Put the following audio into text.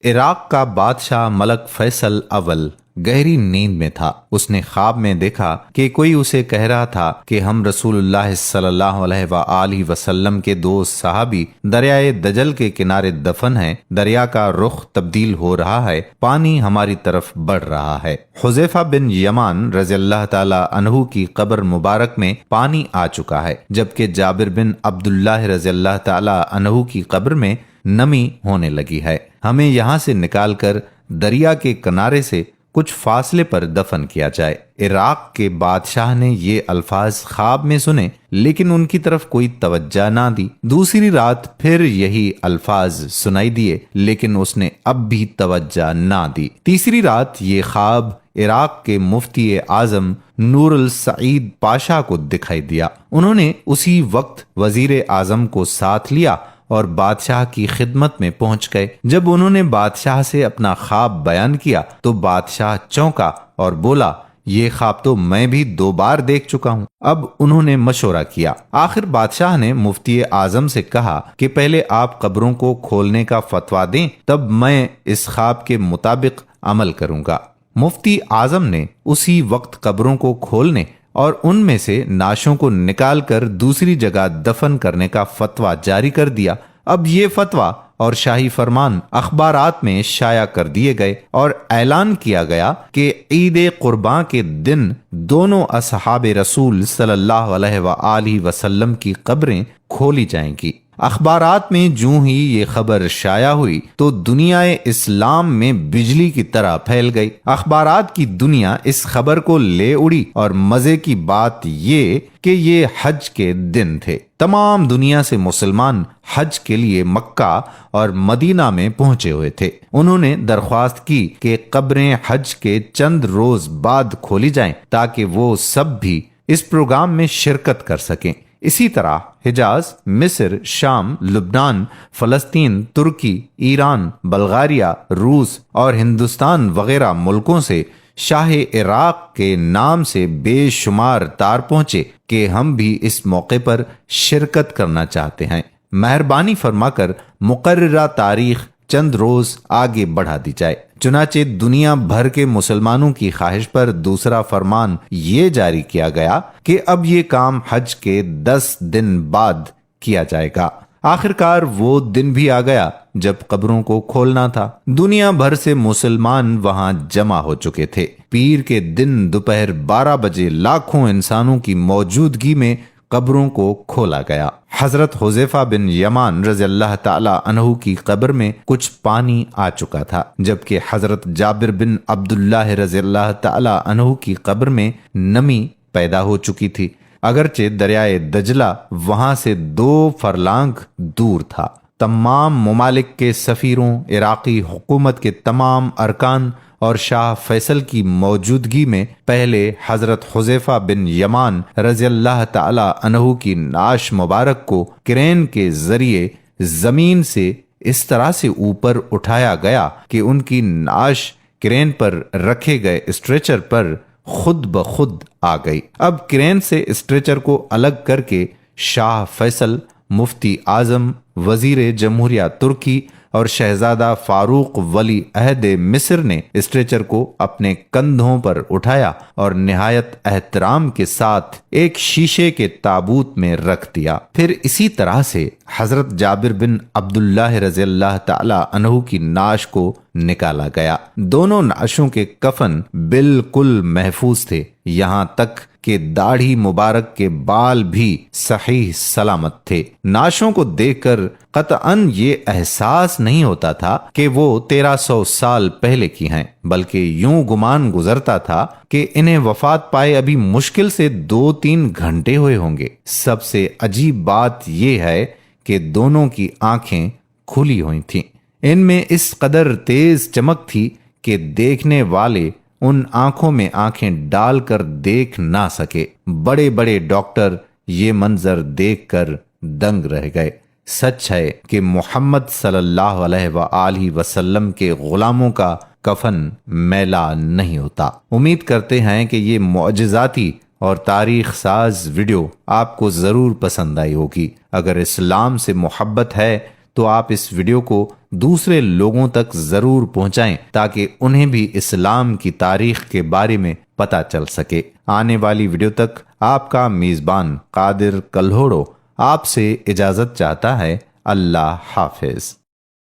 عراق کا بادشاہ ملک فیصل اول گہری نیند میں تھا۔ اس نے خواب میں دیکھا کہ کوئی اسے کہہ رہا تھا کہ ہم رسول اللہ صلی اللہ علیہ وآلہ وسلم کے دو صحابی دریائے دجل کے کنارے دفن ہیں، دریا کا رخ تبدیل ہو رہا ہے، پانی ہماری طرف بڑھ رہا ہے۔ حذیفہ بن یمان رضی اللہ تعالی عنہ کی قبر مبارک میں پانی آ چکا ہے، جبکہ جابر بن عبداللہ رضی اللہ تعالی عنہ کی قبر میں نمی ہونے لگی ہے۔ ہمیں یہاں سے نکال کر دریا کے کنارے سے کچھ فاصلے پر دفن کیا جائے۔ عراق کے بادشاہ نے یہ الفاظ خواب میں سنے، لیکن ان کی طرف کوئی توجہ نہ دی۔ دوسری رات پھر یہی الفاظ سنائی دیے، لیکن اس نے اب بھی توجہ نہ دی۔ تیسری رات یہ خواب عراق کے مفتی اعظم نور السعید پاشا کو دکھائی دیا۔ انہوں نے اسی وقت وزیر اعظم کو ساتھ لیا اور بادشاہ کی خدمت میں پہنچ گئے۔ جب انہوں نے بادشاہ سے اپنا خواب بیان کیا تو بادشاہ چونکا اور بولا، یہ خواب تو میں بھی 2 بار دیکھ چکا ہوں۔ اب انہوں نے مشورہ کیا۔ آخر بادشاہ نے مفتی اعظم سے کہا کہ پہلے آپ قبروں کو کھولنے کا فتویٰ دیں، تب میں اس خواب کے مطابق عمل کروں گا۔ مفتی اعظم نے اسی وقت قبروں کو کھولنے اور ان میں سے نعشوں کو نکال کر دوسری جگہ دفن کرنے کا فتویٰ جاری کر دیا۔ اب یہ فتویٰ اور شاہی فرمان اخبارات میں شائع کر دیے گئے اور اعلان کیا گیا کہ عید قرباں کے دن دونوں اصحاب رسول صلی اللہ علیہ وآلہ وسلم کی قبریں کھولی جائیں گی۔ اخبارات میں جوں ہی یہ خبر شائع ہوئی تو دنیا اسلام میں بجلی کی طرح پھیل گئی۔ اخبارات کی دنیا اس خبر کو لے اڑی، اور مزے کی بات یہ کہ یہ حج کے دن تھے۔ تمام دنیا سے مسلمان حج کے لیے مکہ اور مدینہ میں پہنچے ہوئے تھے۔ انہوں نے درخواست کی کہ قبریں حج کے چند روز بعد کھولی جائیں تاکہ وہ سب بھی اس پروگرام میں شرکت کر سکیں۔ اسی طرح حجاز، مصر، شام، لبنان، فلسطین، ترکی، ایران، بلغاریہ، روس اور ہندوستان وغیرہ ملکوں سے شاہ عراق کے نام سے بے شمار تار پہنچے کہ ہم بھی اس موقع پر شرکت کرنا چاہتے ہیں، مہربانی فرما کر مقررہ تاریخ چند روز آگے بڑھا دی جائے۔ چنانچہ دنیا بھر کے مسلمانوں کی خواہش پر دوسرا فرمان یہ جاری کیا گیا کہ اب یہ کام حج کے 10 دن بعد کیا جائے گا۔ آخرکار وہ دن بھی آ گیا جب قبروں کو کھولنا تھا۔ دنیا بھر سے مسلمان وہاں جمع ہو چکے تھے۔ پیر کے دن دوپہر 12 بجے لاکھوں انسانوں کی موجودگی میں قبروں کو کھولا گیا۔ حضرت حذیفہ بن یمان رضی اللہ تعالی عنہ کی قبر میں کچھ پانی آ چکا تھا، جبکہ حضرت جابر بن عبداللہ رضی اللہ تعالی عنہ کی قبر میں نمی پیدا ہو چکی تھی، اگرچہ دریائے دجلہ وہاں سے 2 فرلانگ دور تھا۔ تمام ممالک کے سفیروں، عراقی حکومت کے تمام ارکان اور شاہ فیصل کی موجودگی میں پہلے حضرت حذیفہ بن یمان رضی اللہ تعالی عنہ کی نعش مبارک کو کرین کے ذریعے زمین سے اس طرح سے اوپر اٹھایا گیا کہ ان کی نعش کرین پر رکھے گئے اسٹریچر پر خود بخود آ گئی۔ اب کرین سے اسٹریچر کو الگ کر کے شاہ فیصل، مفتی اعظم، وزیر جمہوریہ ترکی اور شہزادہ فاروق ولی عہد مصر نے اسٹریچر کو اپنے کندھوں پر اٹھایا اور نہایت احترام کے ساتھ ایک شیشے کے تابوت میں رکھ دیا۔ پھر اسی طرح سے حضرت جابر بن عبداللہ رضی اللہ تعالی عنہ کی نعش کو نکالا گیا۔ دونوں نعشوں کے کفن بالکل محفوظ تھے، یہاں تک کہ داڑھی مبارک کے بال بھی صحیح سلامت تھے۔ نعشوں کو دیکھ کر قطعاً یہ احساس نہیں ہوتا تھا کہ وہ 1300 سال پہلے کی ہیں، بلکہ یوں گمان گزرتا تھا کہ انہیں وفات پائے ابھی مشکل سے 2-3 گھنٹے ہوئے ہوں گے۔ سب سے عجیب بات یہ ہے کہ دونوں کی آنکھیں کھلی ہوئی تھیں۔ ان میں اس قدر تیز چمک تھی کہ دیکھنے والے ان آنکھوں میں آنکھیں ڈال کر دیکھ نہ سکے۔ بڑے بڑے ڈاکٹر یہ منظر دیکھ کر دنگ رہ گئے۔ سچ ہے کہ محمد صلی اللہ علیہ وآلہ وسلم کے غلاموں کا کفن میلا نہیں ہوتا۔ امید کرتے ہیں کہ یہ معجزاتی اور تاریخ ساز ویڈیو آپ کو ضرور پسند آئی ہوگی۔ اگر اسلام سے محبت ہے تو آپ اس ویڈیو کو دوسرے لوگوں تک ضرور پہنچائیں تاکہ انہیں بھی اسلام کی تاریخ کے بارے میں پتہ چل سکے۔ آنے والی ویڈیو تک آپ کا میزبان قادر کلہوڑو آپ سے اجازت چاہتا ہے۔ اللہ حافظ۔